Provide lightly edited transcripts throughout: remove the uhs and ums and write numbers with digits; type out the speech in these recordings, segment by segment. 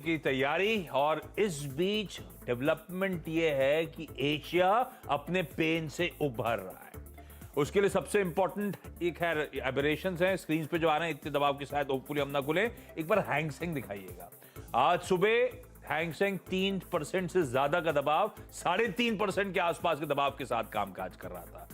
की तैयारी। और इस बीच डेवलपमेंट ये है कि एशिया अपने पेन से उभर रहा है। उसके लिए सबसे इंपॉर्टेंट एक है एबरेशंस हैं स्क्रीन पे जो आ रहे हैं, इतने दबाव के साथ होपफुली हम ना खुले। एक बार हैंग सेंग दिखाइएगा। आज सुबह हैंग सेंग 3% से ज्यादा का दबाव, 3.5% के आसपास के दबाव के साथ कामकाज कर रहा था।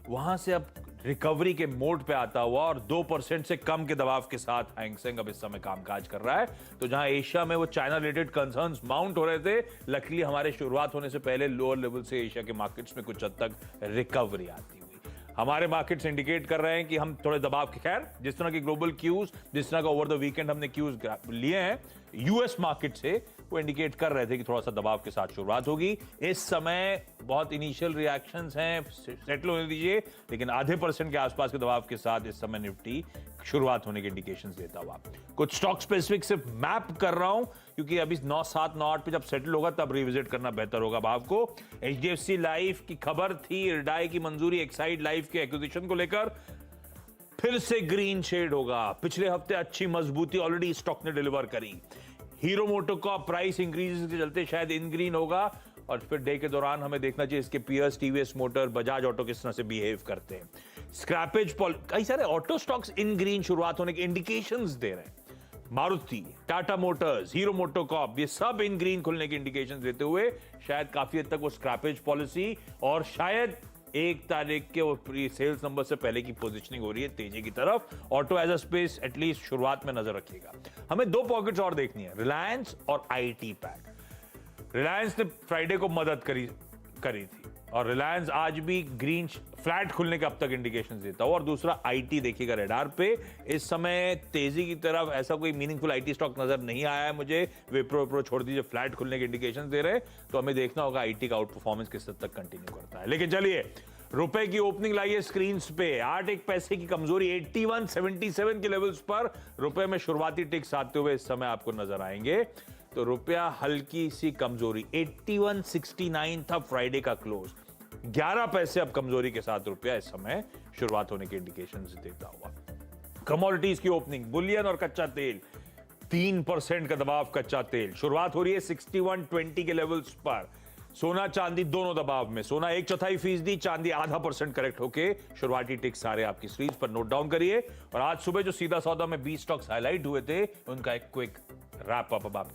वहां से अब रिकवरी के मोड पे आता हुआ और 2% से कम के दबाव के साथ हैंग सेंग अब इस समय कामकाज कर रहा है। तो जहां एशिया में वो चाइना रिलेटेड कंसर्न्स माउंट हो रहे थे, लकीली हमारे शुरुआत होने से पहले लोअर लेवल से एशिया के मार्केट्स में कुछ हद तक रिकवरी आती हुई। हमारे मार्केट्स इंडिकेट कर रहे हैं कि हम थोड़े दबाव के, खैर जिस तरह की ग्लोबल क्यूज, जिस तरह का ओवर द वीकेंड हमने क्यूज लिए हैं यूएस मार्केट से, वो इंडिकेट कर रहे थे कि थोड़ा सा दबाव के साथ शुरुआत होगी। इस समय बहुत इनिशियल रिएक्शंस हैं, सेटल होने दीजिए, लेकिन आधे % के आसपास के दबाव के साथ इस समय निफ्टी शुरुआत होने के इंडिकेशंस देता हुआ। कुछ स्टॉक स्पेसिफिक सिर्फ मैप कर रहा हूं, क्योंकि अभी 9-7, 9-8 पे जब सेटल होगा तब रिविजिट करना बेहतर होगा भाव को। एचडीएफसी लाइफ की खबर थी, इरडाई की मंजूरी एक्साइड लाइफ के एक्विजिशन को लेकर फिर से ग्रीन शेड होगा। पिछले हफ्ते अच्छी मजबूती ऑलरेडी स्टॉक ने डिलीवर करी। हीरो मोटो का प्राइस इंक्रीज के चलते शायद इन ग्रीन होगा, और फिर डे के दौरान हमें देखना चाहिए इसके peers TVS motor, Bajaj auto किस तरह से बिहेव करते हैं। स्क्रैपेज कई सारे ऑटो स्टॉक्स इन ग्रीन शुरुआत होने के इंडिकेशंस दे रहे हैं। Maruti, Tata Motors, hero MotoCorp, ये सब इन ग्रीन खुलने के इंडिकेशंस देते हुए शायद काफी हद तक वो स्क्रैपेज पॉलिसी और शायद 1 तारीख के वो प्री सेल्स नंबर से पहले की पोजीशनिंग हो रही है तेजी की तरफ। Auto as a space at least शुरुआत में नजर रखिएगा। हमें 2 पॉकेट्स और देखनी है, रिलायंस और आईटी पैक। रिलायंस ने फ्राइडे को मदद करी थी और रिलायंस आज भी ग्रीन फ्लैट खुलने के अब तक इंडिकेशन देता हो। और दूसरा आईटी देखिएगा रेडार पे, इस समय तेजी की तरफ ऐसा कोई मीनिंगफुल आईटी स्टॉक नजर नहीं आया है मुझे। विप्रो छोड़ दीजिए, फ्लैट खुलने के इंडिकेशन दे रहे, तो हमें देखना होगा आईटी का आउट परफॉर्मेंस किस हद तक कंटिन्यू करता है। लेकिन चलिए रुपए की ओपनिंग लाइए स्क्रीन पे। 8 पैसे की कमजोरी 81.77 के लेवल्स पर रुपए में शुरुआती टिक्स आते हुए इस समय आपको नजर आएंगे। तो रुपया हल्की सी कमजोरी, 81.69 था फ्राइडे का क्लोज। 11 पैसे अब कमजोरी के साथ रुपया इस समय शुरुआत होने के इंडिकेशंस देता हुआ। कमोडिटीज की ओपनिंग, बुलियन और कच्चा तेल, 3% का दबाव कच्चा तेल, शुरुआत हो रही है 61.20 के लेवल्स पर। सोना चांदी दोनों दबाव में, सोना 1/4%, चांदी ½ करेक्ट होके शुरुआती टिक्स सारे आपकी स्क्रीन पर नोट डाउन करिए। और आज सुबह जो सीधा सौदा में 20 स्टॉक्स हाईलाइट हुए थे, उनका एक क्विक रैप अप अब आपके